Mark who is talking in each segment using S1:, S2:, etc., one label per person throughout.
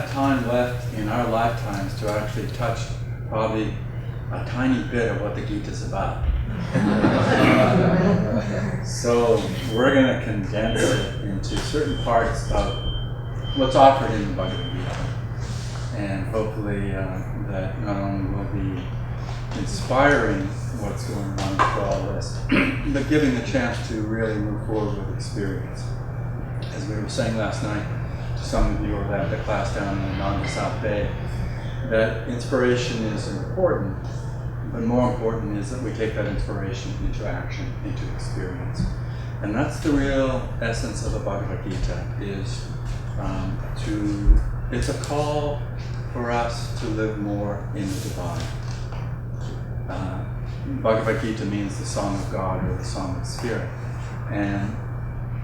S1: have time left in our lifetimes to actually touch probably a tiny bit of what the Gita is about. So we're going to condense it into certain parts of what's offered in the Bhagavad Gita. And hopefully that not only will be inspiring what's going on for all this, but giving the chance to really move forward with experience. As we were saying last night, to some of you who were at the class down in Nanda South Bay, that inspiration is important, but more important is that we take that inspiration into action, into experience. And that's the real essence of the Bhagavad Gita, is it's a call for us to live more in the divine. Bhagavad Gita means the song of God or the song of spirit. And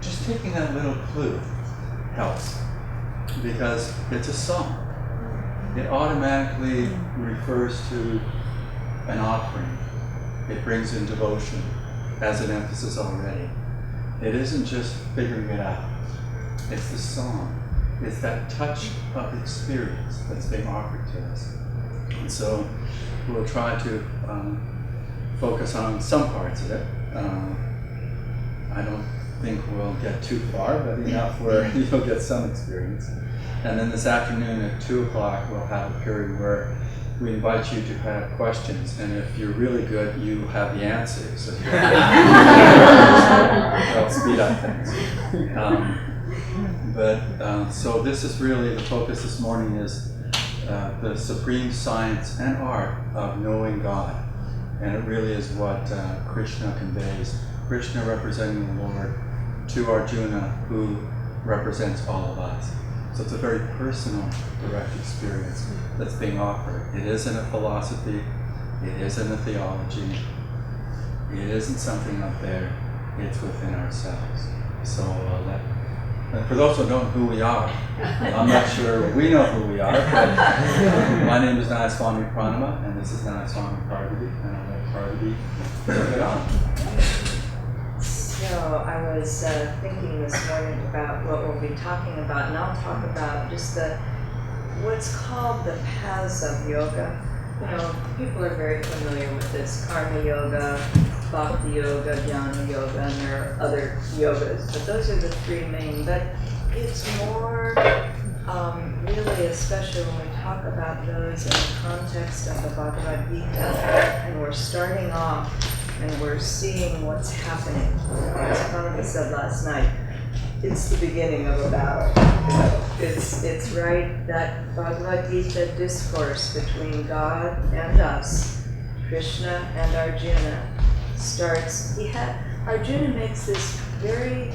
S1: just taking that little clue helps, because it's a song. It automatically refers to an offering. It brings in devotion as an emphasis already. It isn't just figuring it out. It's the song. It's that touch of experience that's being offered to us. And so we'll try to focus on some parts of it. I don't think we'll get too far, but enough where you'll get some experience. And then this afternoon at 2 o'clock, we'll have a period where we invite you to have questions. And if you're really good, you have the answers. So that'll speed up things. So this is really the focus this morning, is the supreme science and art of knowing God. And it really is what Krishna conveys. Krishna representing the Lord to Arjuna, who represents all of us. So it's a very personal, direct experience that's being offered. It isn't a philosophy. It isn't a theology. It isn't something up there. It's within ourselves. So for those who don't know who we are, I'm not sure we know who we are, but my name is Nayaswami Pranama, and this is Nayaswami Parvati, and I'll let Parvati take it on.
S2: So I was thinking this morning about what we'll be talking about, and I'll talk about just what's called the paths of yoga. You know, people are very familiar with this: karma yoga, bhakti yoga, jnana yoga, and there are other yogas, but those are the three main. But it's more really especially when we talk about those in the context of the Bhagavad Gita, and we're starting off and we're seeing what's happening. As Prabhupada said last night, it's the beginning of a battle. It's right, that Bhagavad Gita discourse between God and us, Krishna and Arjuna, starts. Arjuna makes this very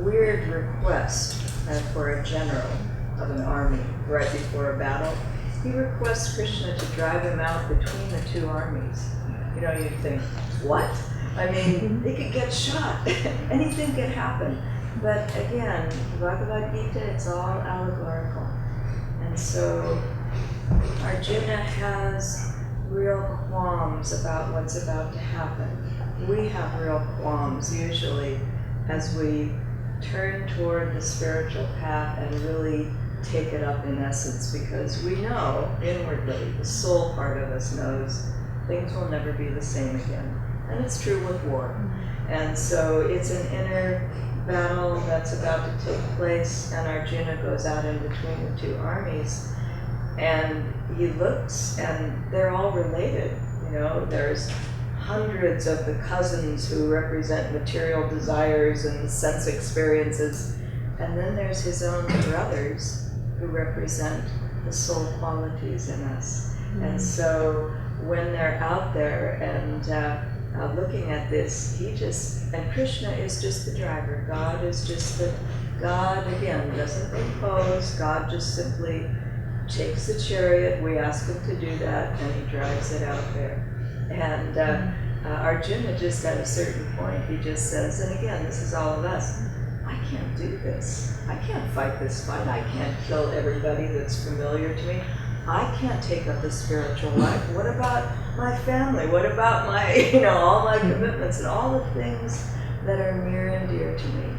S2: weird request for a general of an army right before a battle. He requests Krishna to drive him out between the two armies. You know, you'd think, what? I mean, they could get shot. Anything could happen. But again, Bhagavad Gita, it's all allegorical. And so Arjuna has real qualms about what's about to happen. We have real qualms usually as we turn toward the spiritual path and really take it up in essence, because we know inwardly, the soul part of us knows, things will never be the same again. And it's true with war. And so it's an inner battle that's about to take place, and Arjuna goes out in between the two armies, and he looks, and they're all related. You know, there's hundreds of the cousins who represent material desires and sense experiences, and then there's his own brothers who represent the soul qualities in us. And so when they're out there and looking at this, and Krishna is just the driver. God is just God again doesn't impose. God just simply takes the chariot. We ask him to do that, and he drives it out there. And Arjuna just at a certain point, he just says, and again, this is all of us, I can't do this. I can't fight this fight. I can't kill everybody that's familiar to me. I can't take up the spiritual life. What about my family? What about my, all my commitments and all the things that are near and dear to me?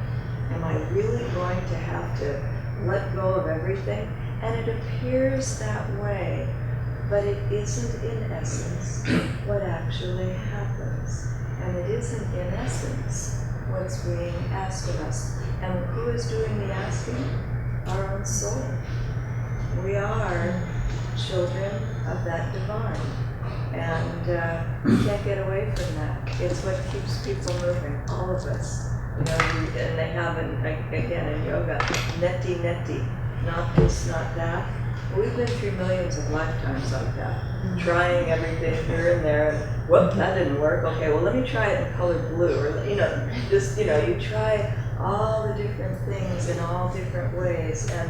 S2: Am I really going to have to let go of everything? And it appears that way, but it isn't in essence what actually happens. And it isn't in essence what's being asked of us. And who is doing the asking? Our own soul. We are children of that divine. And we can't get away from that. It's what keeps people moving, all of us. You know, and they have, again in yoga, neti, not this, not that. We've been through millions of lifetimes like that, trying everything here and there, and whoop, that didn't work. Okay, well let me try it in color blue, or you try all the different things in all different ways. And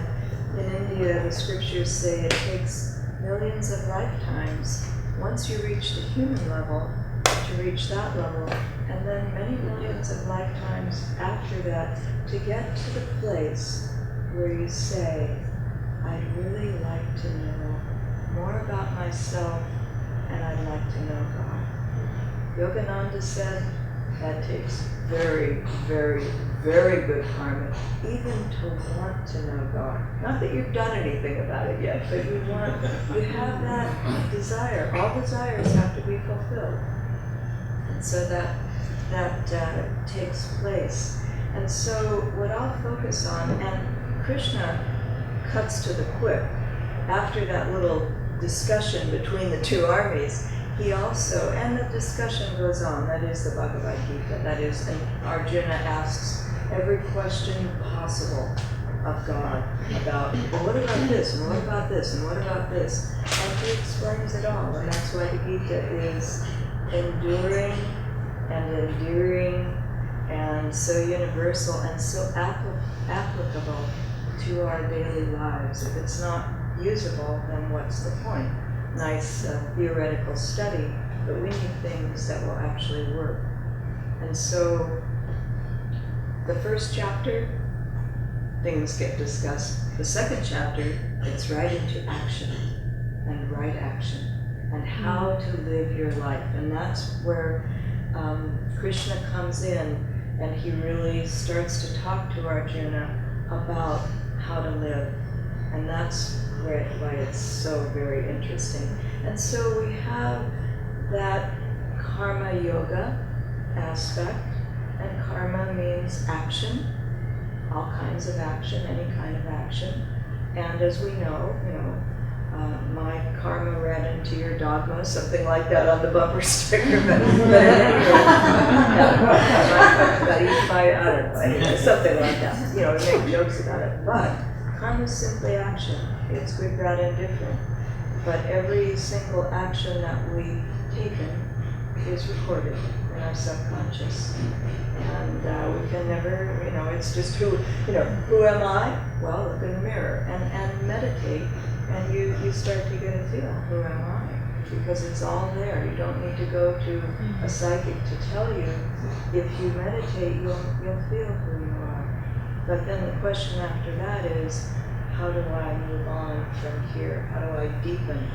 S2: in India, the scriptures say it takes millions of lifetimes once you reach the human level to reach that level, and then many millions of lifetimes after that to get to the place where you say, I'd really like to know more about myself, and I'd like to know God. Yogananda said that takes very, very, very good karma, even to want to know God. Not that you've done anything about it yet, but you have that desire. All desires have to be fulfilled. And so that takes place. And so what I'll focus on, and Krishna cuts to the quick, after that little discussion between the two armies, he also, and the discussion goes on, that is the Bhagavad Gita, that is, and Arjuna asks every question possible of God about, well, what about this, and what about this, and what about this? And he explains it all, and that's why the Gita is enduring and endearing and so universal and so applicable to our daily lives. If it's not usable, then what's the point? Nice theoretical study, but we need things that will actually work. And so the first chapter, things get discussed. The second chapter, it's right into action and right action and how to live your life. And that's where Krishna comes in, and he really starts to talk to Arjuna about how to live. And that's why it's so very interesting. And so we have that karma yoga aspect, and karma means action, all kinds of action, any kind of action. And as we know, my karma ran into your dogma, something like that on the bumper sticker, but anyway, something like that. We make jokes about it. But karma is simply action. It's good, bad, and different. But every single action that we've taken is recorded in our subconscious. And we can never, it's just who am I? Well, look in the mirror and meditate. And you start to get a feel, who am I? Because it's all there. You don't need to go to a psychic to tell you. If you meditate, you'll feel who you are. But then the question after that is, how do I move on from here? How do I deepen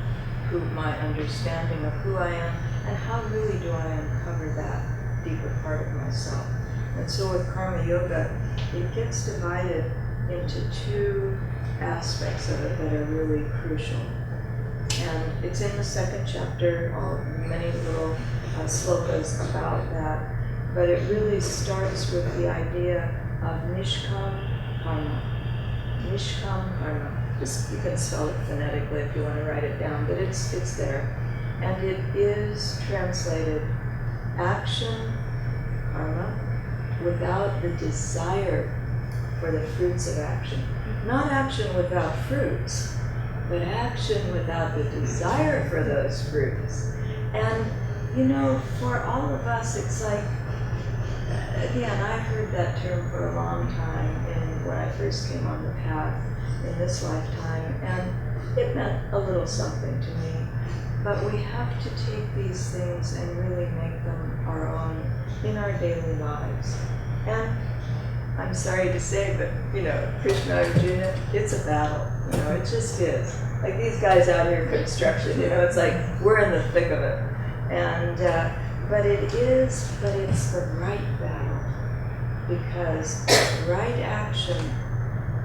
S2: my understanding of who I am? And how really do I uncover that deeper part of myself? And so with Karma Yoga, it gets divided into two aspects of it that are really crucial. And it's in the second chapter, many little slokas about that, but it really starts with the idea of Nishkam Karma. Nishkam Karma. You can spell it phonetically if you want to write it down, but it's there. And it is translated action, karma, without the desire for the fruits of action. Not action without fruits, but action without the desire for those fruits. And, for all of us, it's like, again, I heard that term for a long time when I first came on the path in this lifetime, and it meant a little something to me. But we have to take these things and really make them our own in our daily lives. And I'm sorry to say, but Krishna and Arjuna, it's a battle. It just is. Like these guys out here in construction, it's like we're in the thick of it. And but it's the right battle, because right action,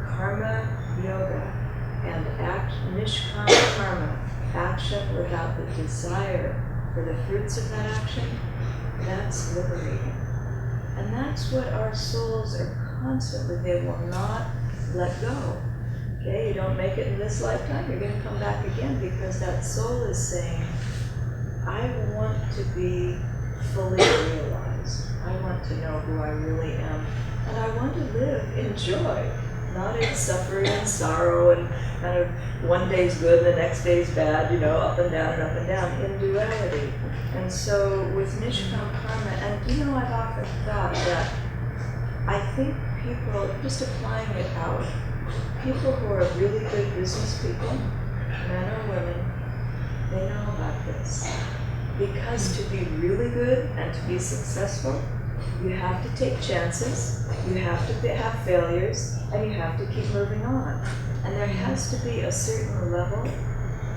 S2: karma yoga, And nishkam karma, action without the desire for the fruits of that action, that's liberating. And that's what our souls are constantly, they will not let go. Okay, you don't make it in this lifetime, you're going to come back again, because that soul is saying, I want to be fully realized. I want to know who I really am. And I want to live in joy, not in suffering and sorrow and kind of one day's good and the next day's bad, up and down, in duality. And so with nishkam karma, and I've often thought that I think people, just applying it out, people who are really good business people, men or women, they know about this. Because to be really good and to be successful, you have to take chances, you have to have failures, and you have to keep moving on. And there has to be a certain level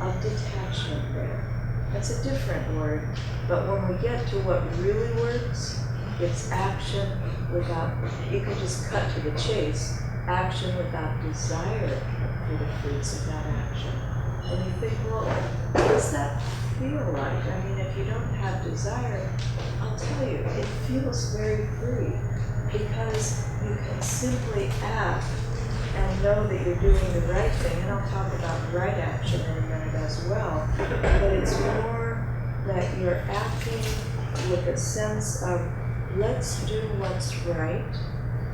S2: of detachment there. That's a different word, but when we get to what really works, it's action without, you can just cut to the chase, action without desire for the fruits of that action. And you think, well, what does that feel like? I mean, if you don't have desire, I'll tell you, it feels very free, because you can simply act and know that you're doing the right thing. And I'll talk about right action in a minute as well. But it's more that you're acting with a sense of, let's do what's right.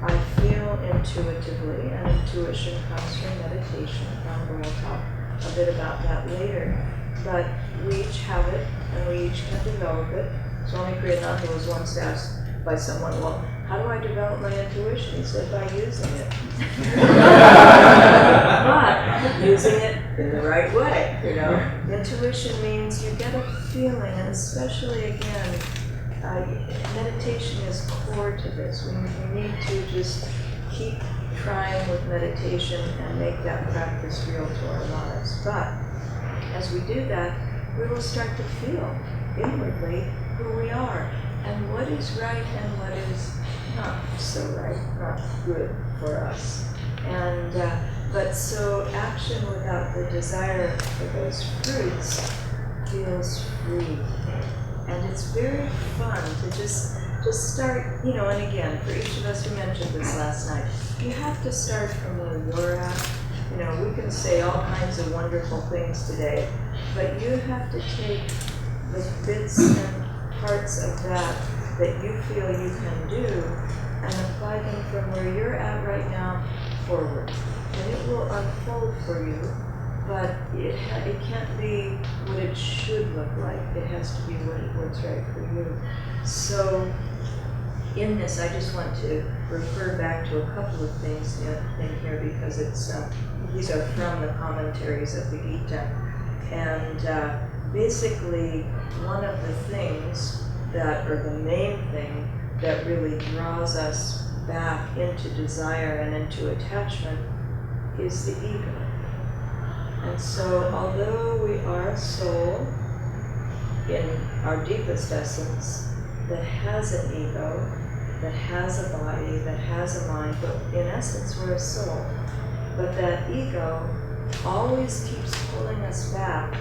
S2: I feel intuitively, and intuition comes from meditation. And we'll talk a bit about that later. But we each have it, and we each can develop it. Swami Kriyananda was once asked by someone, well, how do I develop my intuition? He said, by using it. But using it in the right way, Intuition means you get a feeling, and especially, again, meditation is core to this. We need to just keep trying with meditation and make that practice real to our lives. But as we do that, we will start to feel inwardly who we are and what is right and what is not so right, not good for us. And but so action without the desire for those fruits feels free. And it's very fun to just start, and again, for each of us who mentioned this last night, you have to start from where you're at. We can say all kinds of wonderful things today, but you have to take the bits and parts of that you feel you can do and apply them from where you're at right now forward. And it will unfold for you, but it can't be what it should look like. It has to be what's right for you. So in this, I just want to refer back to a couple of things in here, because these are from the commentaries of the Gita. And basically, one of the things or the main thing that really draws us back into desire and into attachment is the ego. And so, although we are a soul in our deepest essence that has an ego, that has a body, that has a mind, but in essence we're a soul. But that ego always keeps pulling us back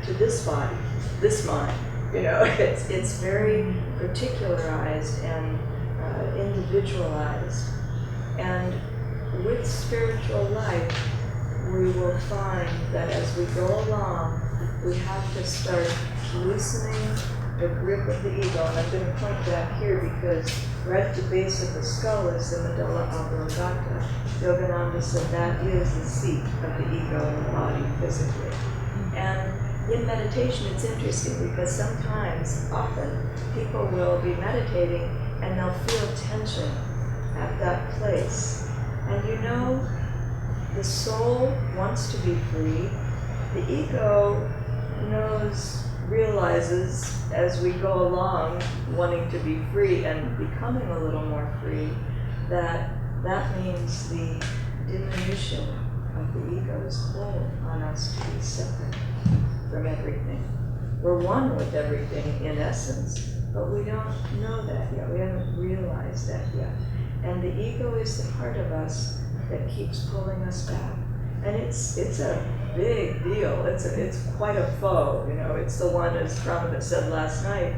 S2: to this body, this mind. It's very particularized and individualized. And with spiritual life, we will find that as we go along, we have to start loosening the grip of the ego. And I'm going to point that here because right at the base of the skull is the medulla oblongata. Yogananda said that is the seat of the ego in the body physically. And in meditation, it's interesting because sometimes, often, people will be meditating and they'll feel tension at that place. And the soul wants to be free. The ego realizes as we go along, wanting to be free and becoming a little more free, that means the diminution of the ego's hold on us to be separate from everything. We're one with everything in essence, but we don't know that yet. We haven't realized that yet. And the ego is the part of us that keeps pulling us back. And it's a big deal. It's quite a foe. You know, it's the one, as Pramada said last night.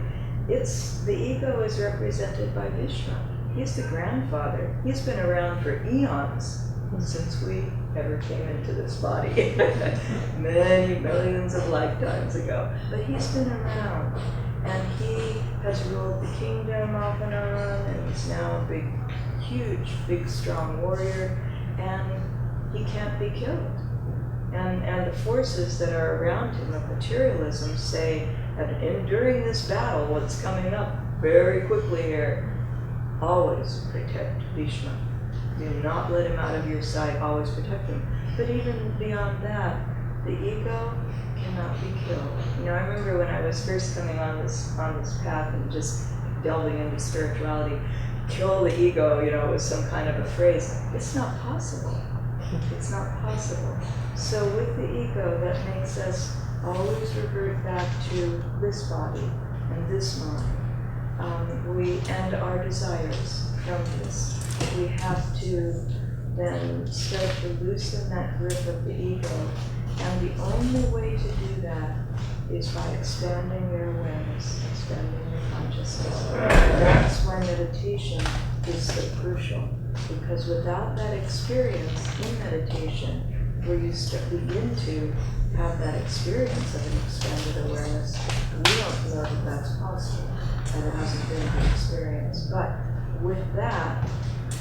S2: The ego is represented by Vishnu. He's the grandfather. He's been around for eons, since we ever came into this body, many millions of lifetimes ago. But he's been around, and he has ruled the kingdom off and on, and he's now a big, huge, big, strong warrior, and he can't be killed. And the forces that are around him of materialism say that during this battle, what's coming up very quickly here, always protect Bhishma. Do not let him out of your sight, always protect him. But even beyond that, the ego cannot be killed. You know, I remember when I was first coming on this path and just delving into spirituality, kill the ego, you know, was some kind of a phrase. It's not possible. It's not possible. So with the ego, that makes us always revert back to this body and this mind. We end our desires from this. We have to then start to loosen that grip of the ego. And the only way to do that is by expanding your awareness, expanding your consciousness. That's why meditation is so crucial. Because without that experience in meditation, where you begin to have that experience of an expanded awareness, we don't know that that's possible, and it hasn't been an experience. But with that,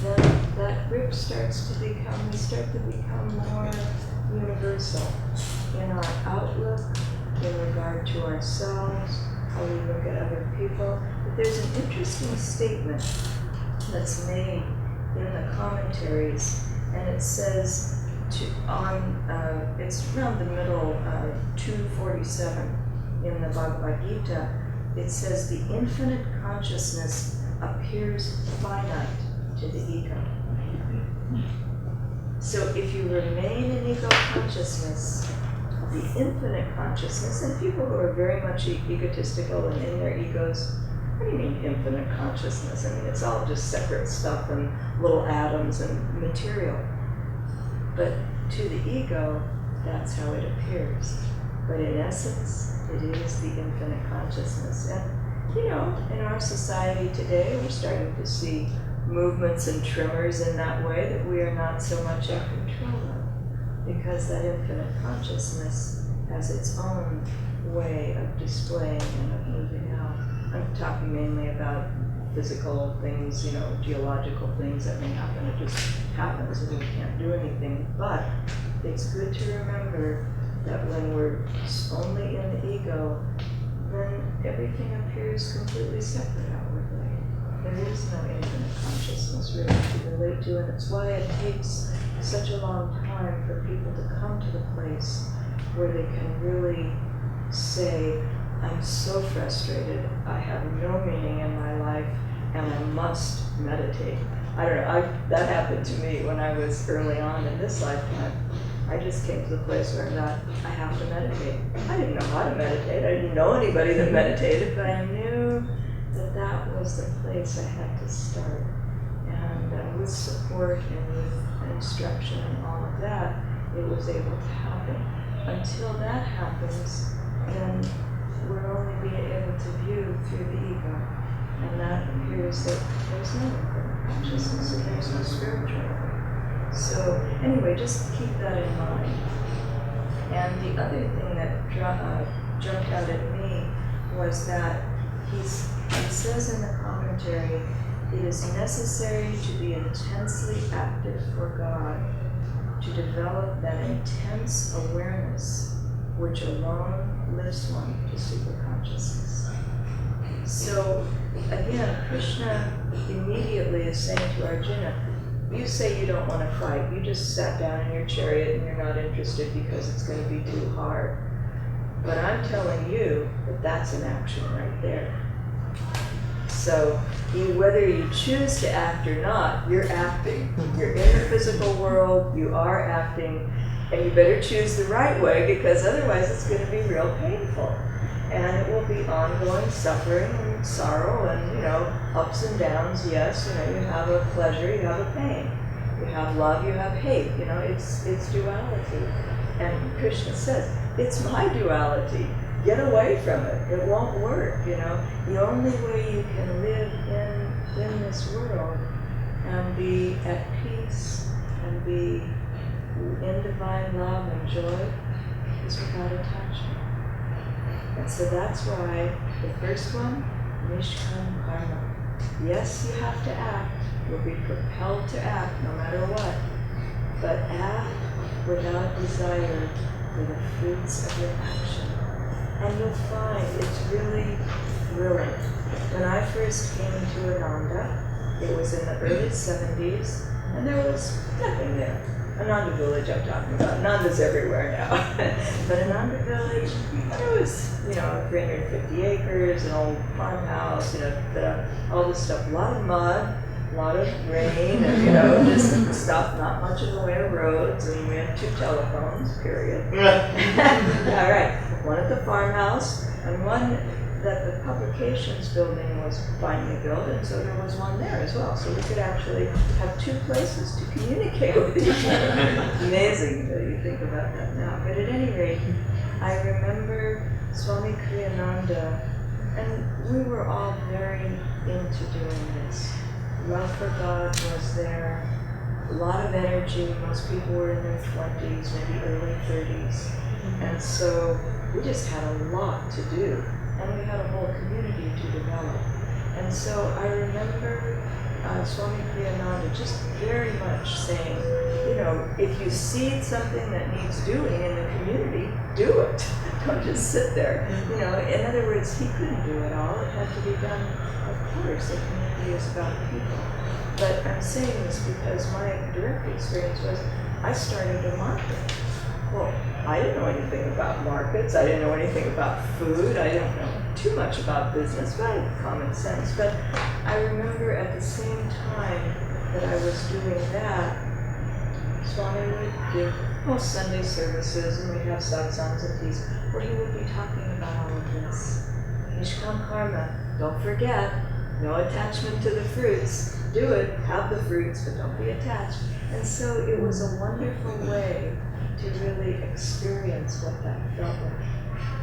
S2: then that grip starts to become, we start to become more universal in our outlook, in regard to ourselves, how we look at other people. But there's an interesting statement that's made in the commentaries, and it says, it's around the middle, 247 in the Bhagavad Gita, it says the infinite consciousness appears finite to the ego. So if you remain in ego consciousness, the infinite consciousness, and people who are very much egotistical and in their egos, what do you mean infinite consciousness? I mean, it's all just separate stuff and little atoms and material. But to the ego, that's how it appears. But in essence, it is the infinite consciousness. And, you know, in our society today, we're starting to see movements and tremors in that way that we are not so much in control of, because that infinite consciousness has its own way of displaying and of moving out. I'm talking mainly about physical things, you know, geological things that may happen. It just happens and we can't do anything. But it's good to remember that when we're only in the ego, then everything appears completely separate outwardly. There is no infinite consciousness really to relate to, and it's why it takes such a long time for people to come to the place where they can really say, I'm so frustrated, I have no meaning in my life, and I must meditate. I don't know, that happened to me when I was early on in this lifetime. I just came to the place where I thought, I have to meditate. I didn't know how to meditate, I didn't know anybody that meditated, but I knew that that was the place I had to start. And with support and with instruction and all of that, it was able to happen. Until that happens, then we're only being able to view through the ego. And that appears that there's no infinite consciousness and there's no spiritual. So anyway, just keep that in mind. And the other thing that jumped out at me was that he says in the commentary, it is necessary to be intensely active for God, to develop that intense awareness which alone lifts one to superconsciousness. So again, Krishna immediately is saying to Arjuna, you say you don't want to fight, you just sat down in your chariot and you're not interested because it's going to be too hard. But I'm telling you that that's an action right there. So whether you choose to act or not, you're acting. You're in the physical world, you are acting, and you better choose the right way, because otherwise it's going to be real painful. And it will be ongoing suffering and sorrow and, you know, ups and downs. Yes, you know, you have a pleasure, you have a pain. You have love, you have hate. It's duality. And Krishna says, it's my duality. Get away from it. It won't work. The only way you can live in this world and be at peace and be in divine love and joy is without attachment. And so that's why the first one, Nishkam Karma. Yes, you have to act. You'll be propelled to act no matter what. But act without desire for the fruits of your action. And you'll find it's really thrilling. When I first came to Ananda, it was in the early 70s, and there was nothing there. Ananda Village I'm talking about. Ananda's everywhere now. But Ananda Village, there was, 350 acres, an old farmhouse, all this stuff, a lot of mud, a lot of rain, and, just stuff, not much in the way of roads, and we had 2 telephones, period. All right, one at the farmhouse, and one that the publications building was finally built, and so there was one there as well. So we could actually have 2 places to communicate with each other. Amazing that you think about that now. But at any rate, I remember Swami Kriyananda, and we were all very into doing this. Love for God was there, a lot of energy. Most people were in their 20s, maybe early 30s. And so we just had a lot to do. And we had a whole community to develop. And so I remember Swami Kriyananda just very much saying, if you see something that needs doing in the community, do it. Don't just sit there. In other words, he couldn't do it all. It had to be done, of course. The community is about people. But I'm saying this because my direct experience was I started a market. Well, I didn't know anything about markets. I didn't know anything about food. I didn't know too much about business, but I had common sense. But I remember at the same time that I was doing that, Swami would give Sunday services, and we'd have satsangs and teas, where he would be talking about all of this. Nishkam Karma, don't forget, no attachment to the fruits. Do it, have the fruits, but don't be attached. And so it was a wonderful way to really experience what that felt like.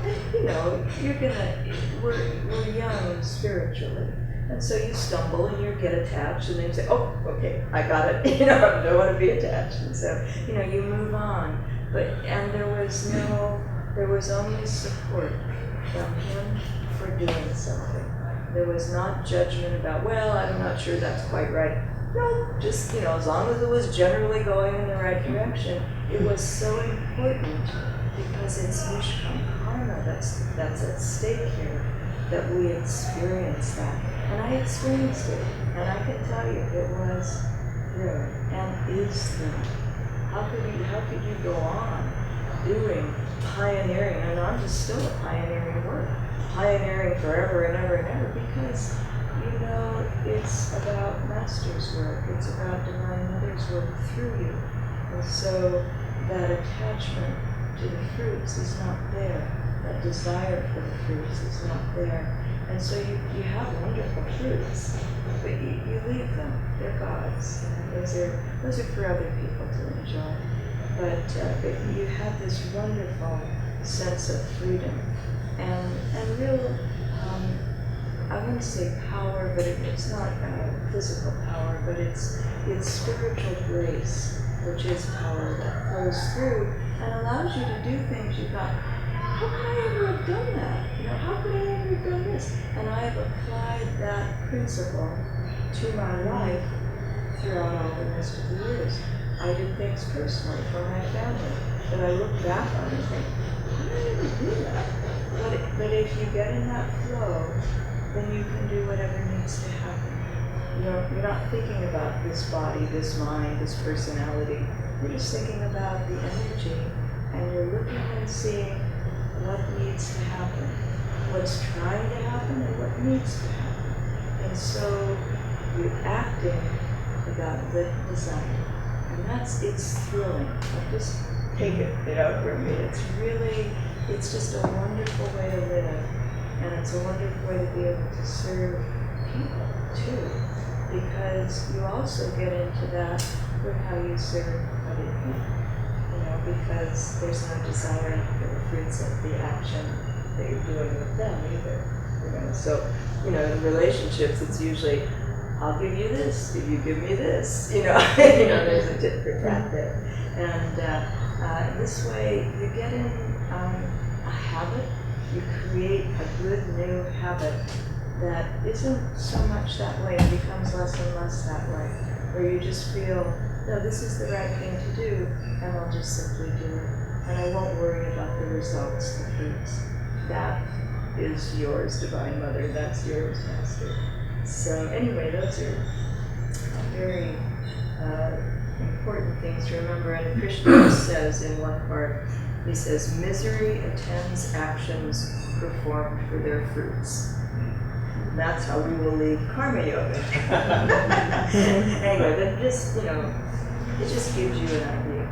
S2: And we're young spiritually. And so you stumble and you get attached and then you say, oh, okay, I got it. I don't want to be attached. And so, you move on. And there was only support from him for doing something. There was not judgment about, well, I'm not sure that's quite right. No, just, as long as it was generally going in the right direction, it was so important because it's Nishkam Karma that's at stake here, that we experience that. And I experienced it, and I can tell you it was thrilling and is thrilling. How could you go on doing pioneering, and I'm just still a pioneering work, pioneering forever and ever and ever, because it's about Master's work, it's about Divine Mother's work through you. And so that attachment to the fruits is not there. That desire for the fruits is not there. And so you have wonderful fruits, but you leave them. They're God's. Those are for other people to enjoy. But you have this wonderful sense of freedom and real, I wouldn't say power, but it's not physical power, but it's spiritual grace, which is power that flows through and allows you to do things you thought, how could I ever have done that? How could I ever have done this? And I have applied that principle to my life throughout all the rest of the years. I did things personally for my family that I look back on and think, how did I ever do that? But if you get in that flow, then you can do whatever needs to happen. You're not thinking about this body, this mind, this personality. You're just thinking about the energy, and you're looking and seeing what needs to happen, what's trying to happen, and what needs to happen. And so you're acting without the desire. And it's thrilling. Just take it, from me. It's just a wonderful way to live. And it's a wonderful way to be able to serve people too. Because you also get into that with how you serve other people. Because there's no desire for the fruits of the action that you're doing with them either. So, in relationships, it's usually, I'll give you this if you give me this. There's a tit for tat there. And this way, you get in a habit, you create a good new habit that isn't so much that way, it becomes less and less that way, where you just feel, no, this is the right thing to do, and I'll just simply do it. And I won't worry about the results, the fruits. That is yours, Divine Mother, that's yours, Master. So anyway, those are very important things to remember. And Krishna says in one part, he says, misery attends actions performed for their fruits. That's how we will leave karma yoga. Anyway, but just, it just gives you an idea.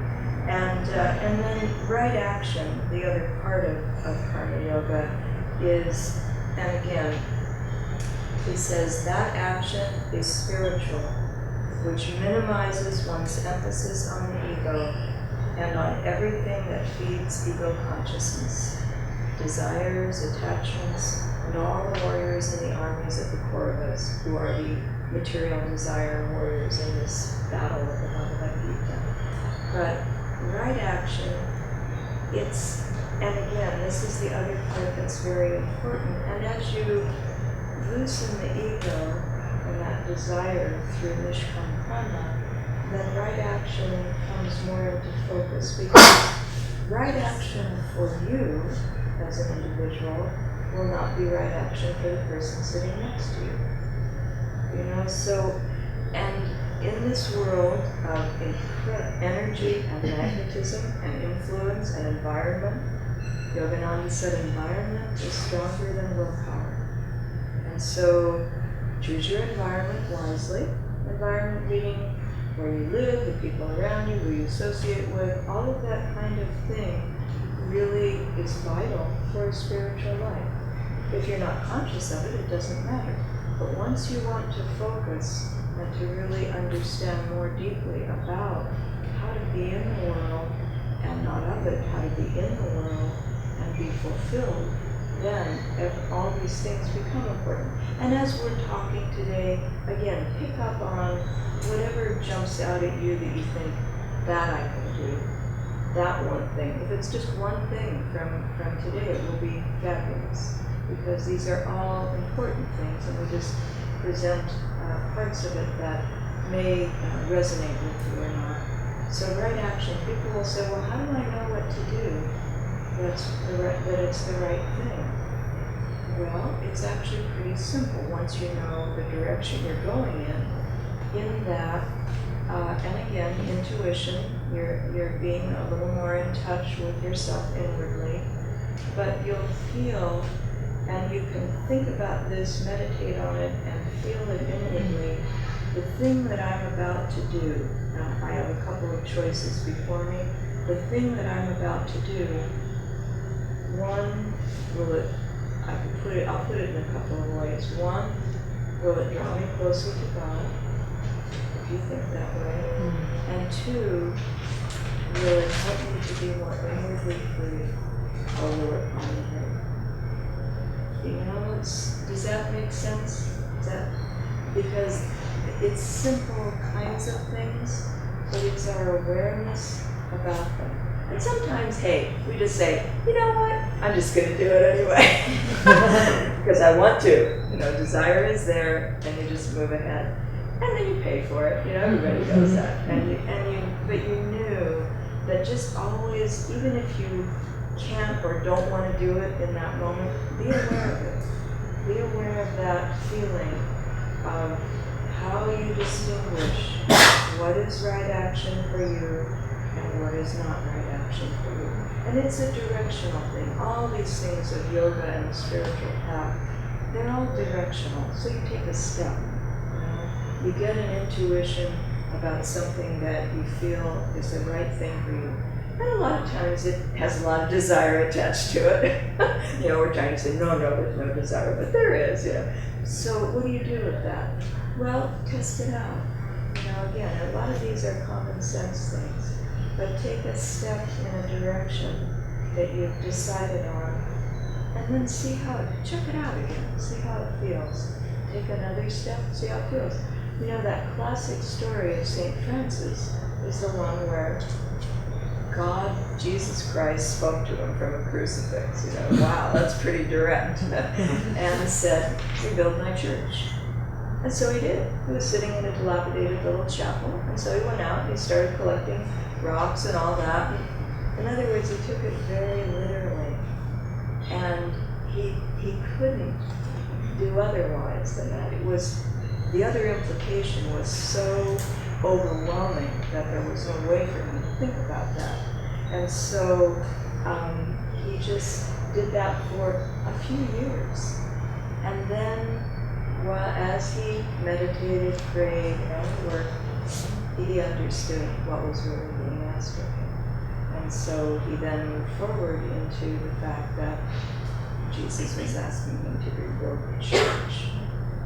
S2: And then right action, the other part of karma yoga is, and again, he says that action is spiritual, which minimizes one's emphasis on the ego and on everything that feeds ego consciousness, desires, attachments, and all the warriors in the armies of the Kauravas, who are the material desire warriors in this battle of the Bhagavad Gita. But right action, and again, this is the other part that's very important, and as you loosen the ego and that desire through Nishkam Prana, then right action comes more into focus, because right action for you as an individual will not be right action for the person sitting next to you. So, and in this world of energy and magnetism and influence and environment, Yogananda said environment is stronger than willpower. And so choose your environment wisely. Environment meaning where you live, the people around you, who you associate with, all of that kind of thing really is vital for a spiritual life. If you're not conscious of it, it doesn't matter. But once you want to focus and to really understand more deeply about how to be in the world and not of it, how to be in the world and be fulfilled, then all these things become important. And as we're talking today, again, pick up on whatever jumps out at you that you think, that I can do, that one thing. If it's just one thing from today, it will be fabulous, because these are all important things, and we just present parts of it that may resonate with you or not. So right action, people will say, well, how do I know what to do that it's the right thing? Well, it's actually pretty simple once you know the direction you're going in that, and again, intuition, you're being a little more in touch with yourself inwardly, but you'll feel, and you can think about this, meditate on it, and feel it inwardly, the thing that I'm about to do. I have a couple of choices before me. The thing that I'm about to do, one, I'll put it in a couple of ways. One, will it draw me closer to God, if you think that way? Mm-hmm. And two, will it help me to be more inwardly free, or will it harm me? Does that make sense? Because it's simple kinds of things, but it's our awareness about them. And sometimes, hey, we just say, you know what, I'm just going to do it anyway. Because I want to. Desire is there, and you just move ahead. And then you pay for it. Everybody knows that. But you knew that just always, even if you can't or don't want to do it in that moment, be aware of it. Be aware of that feeling of how you distinguish what is right action for you and what is not right action for you. And it's a directional thing. All these things of yoga and the spiritual path, they're all directional. So you take a step. You get an intuition about something that you feel is the right thing for you. And a lot of times it has a lot of desire attached to it. We're trying to say, no, there's no desire, but there is, So what do you do with that? Well, test it out. Again, a lot of these are common sense things, but take a step in a direction that you've decided on, and then check it out again, see how it feels. Take another step, see how it feels. That classic story of St. Francis is the one where God, Jesus Christ, spoke to him from a crucifix. Wow, that's pretty direct. And said, rebuild my church. And so he did. He was sitting in a dilapidated little chapel, and so he went out and he started collecting rocks and all that. In other words, he took it very literally. And he couldn't do otherwise than that. The other implication was so overwhelming that there was no way for him to think about that. And so he just did that for a few years. And then, as he meditated, prayed, and worked, he understood what was really being asked of him. And so he then moved forward into the fact that Jesus was asking him to rebuild the church,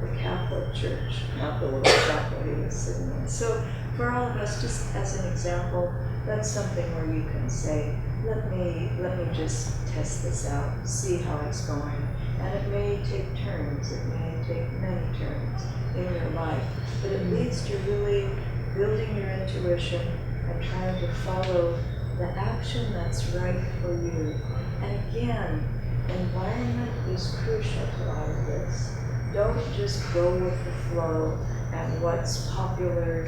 S2: the Catholic Church, not the little chapel he was sitting in. So for all of us, just as an example, that's something where you can say, let me just test this out, see how it's going. And it may take turns, it may take many turns in your life, but at least you're really building your intuition and trying to follow the action that's right for you. And again, environment is crucial to all of this. Don't just go with the flow and what's popular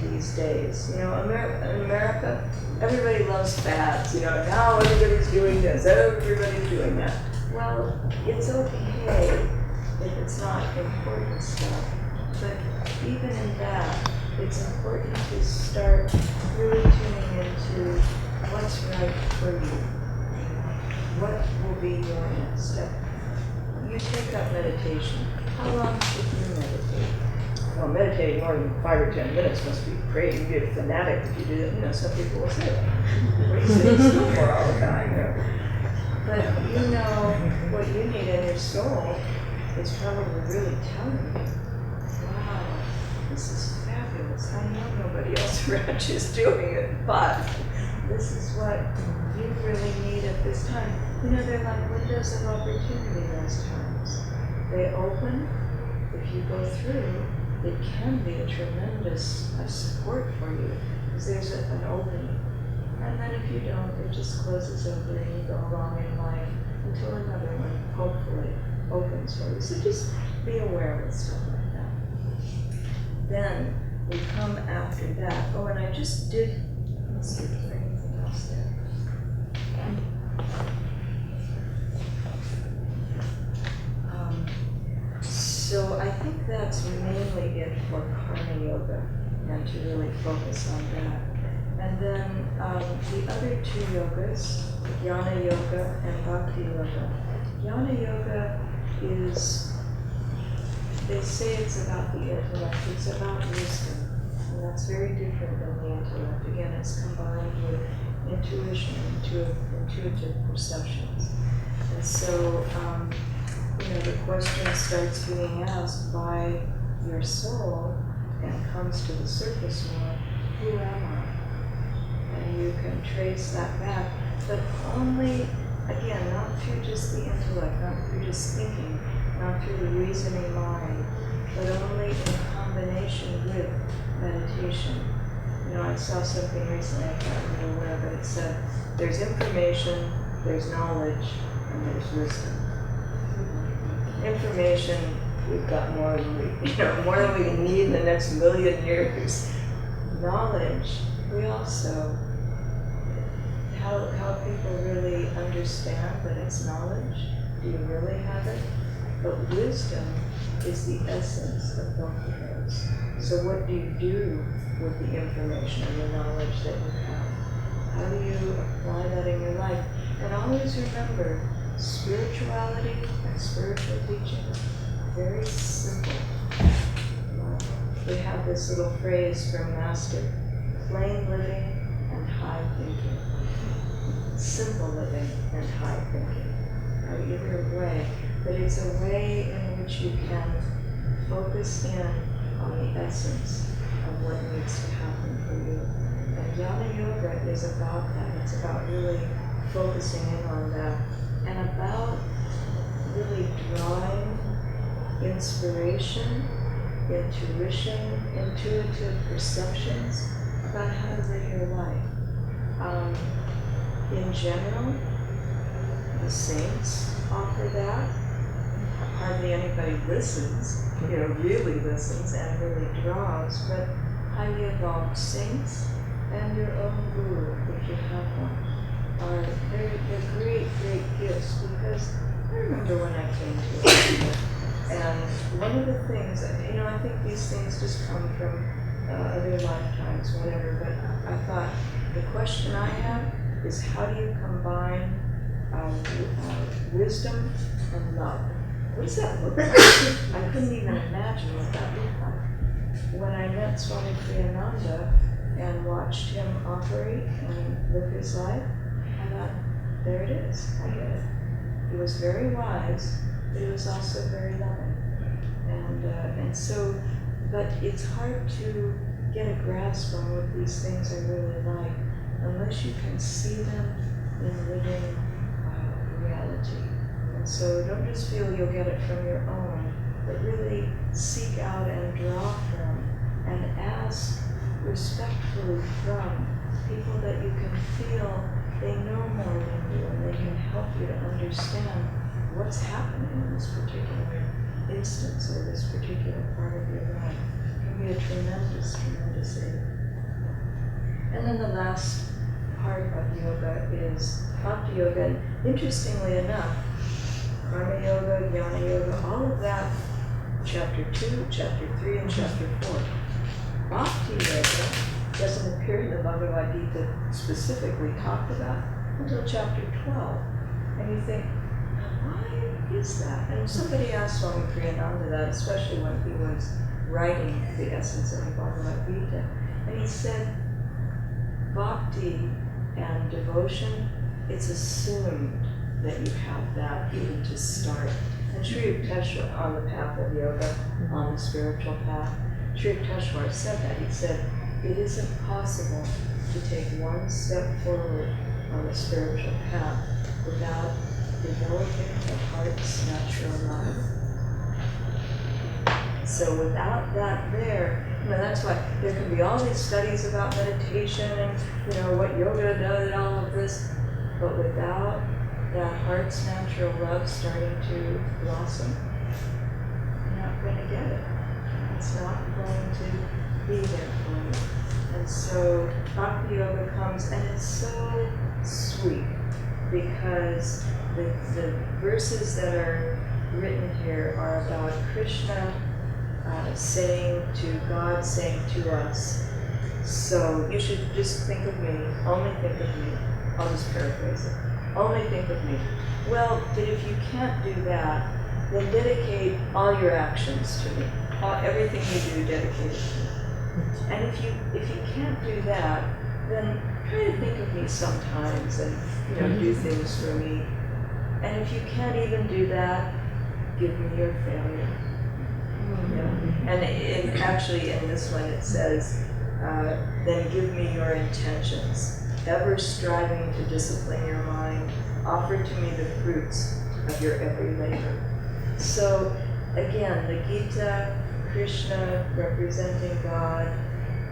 S2: these days. In America, everybody loves fads. Now everybody's doing this, everybody's doing that. Well, it's okay if it's not important stuff, but even in that, it's important to start really tuning into what's right for you. What will be your next step? You take up meditation. How long should you meditate? Well, meditating more than 5 or 10 minutes must be great. You get a fanatic if you do that. Some people will say that. What are you sitting still for all the time? But what you need in your soul is probably really telling you, wow, this is fabulous. I know nobody else around you is doing it, but this is what you really need at this time. They're like windows of opportunity those times. They open. If you go through, it can be a tremendous support for you because there's an opening. And then if you don't, it just closes over and you go along in life until another one hopefully opens for you. So just be aware of stuff like that. Then we come after that. Oh, and I just did, let's see if there's anything else there. So I think that's mainly it for Karma Yoga, and to really focus on that. And then the other 2 yogas, Jnana Yoga and Bhakti Yoga. Jnana Yoga is, they say it's about the intellect, it's about wisdom. And that's very different than the intellect. Again, it's combined with intuition, intuitive perceptions. And so, the question starts being asked by your soul and comes to the surface more, who am I? And you can trace that back, but only, again, not through just the intellect, not through just thinking, not through the reasoning mind, but only in combination with meditation. I saw something recently, I can't remember where, but it said, there's information, there's knowledge, and there's wisdom. Information, we've got more than we can need in the next million years. Knowledge, we also, how people really understand that it's knowledge. Do you really have it? But wisdom is the essence of both of those. So what do you do with the information and the knowledge that you have? How do you apply that in your life? And always remember, spirituality and spiritual teaching, very simple. We have this little phrase from Master, plain living and high thinking. Simple living and high thinking. Either way, but it's a way in which you can focus in on the essence of what needs to happen for you. And Jnana Yoga is about that. It's about really focusing in on that and about really drawing inspiration, intuition, intuitive perceptions about how to live your life. In general, the saints offer that. Hardly anybody listens, really listens and really draws, but highly evolved saints and your own guru, if you have one, they're great, great gifts, because I remember when I came to India, and one of the things, I think these things just come from other lifetimes, whatever, but I thought the question I have is, how do you combine wisdom and love? What does that look like? I couldn't even imagine what that looked like. When I met Swami Kriyananda and watched him operate and live his life, I thought, there it is, I get it. He was very wise, but he was also very loving. And so, but it's hard to get a grasp on what these things are really like unless you can see them in living reality. And so don't just feel you'll get it from your own, but really seek out and draw from and ask respectfully from people that you can feel they know more than you and they can help you to understand what's happening in this particular instance or this particular part of your life. It can be a tremendous, tremendous aid. And then the last part of yoga is bhakti yoga. And interestingly enough, karma yoga, jnana yoga, all of that, chapter 2, chapter 3, and chapter 4. Bhakti yoga doesn't appear in the Bhagavad Gita specifically talked about until chapter 12. And you think, why is that? And somebody asked Swami Kriyananda that, especially when he was writing the essence of the Bhagavad Gita. And he said, bhakti and devotion, it's assumed that you have that even to start. And Sri Yukteswar, on the path of yoga, on the spiritual path, Sri Yukteswar said that. He said, it isn't possible to take one step forward on the spiritual path without developing the heart's natural life. So without that there, that's why there can be all these studies about meditation and what yoga does and all of this, but without that heart's natural love starting to blossom, you're not going to get it. It's not going to be there for you. And so Bhakti Yoga comes, and it's so sweet because the verses that are written here are about Krishna saying to God, saying to us. So you should just think of me, only think of me. I'll just paraphrase it. Only think of me. Well, but if you can't do that, then dedicate all your actions to me. Everything you do, dedicate it to me. And if you can't do that, then try to think of me sometimes and do things for me. And if you can't even do that, give me your failure. And actually in this one it says, then give me your intentions, ever striving to discipline your mind, offer to me the fruits of your every labor. So again, the Gita, Krishna representing God,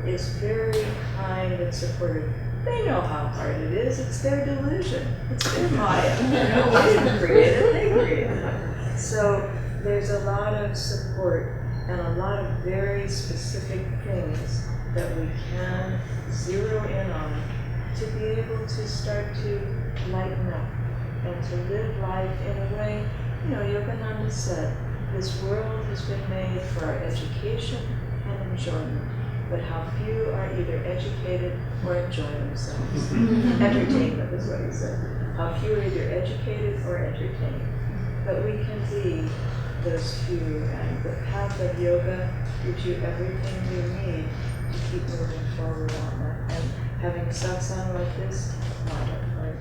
S2: is very kind and supportive. They know how hard it is. It's their delusion. It's their Maya. I didn't create it, they created it. So there's a lot of support and a lot of very specific things that we can zero in on to be able to start to lighten up and to live life in a way, Yogananda said, this world has been made for our education and enjoyment, but how few are either educated or enjoy themselves. Entertainment is what he said. How few are either educated or entertained. But we can be those few, and the path of yoga gives you everything you need to keep moving forward on that. And having satsang like this, not a part.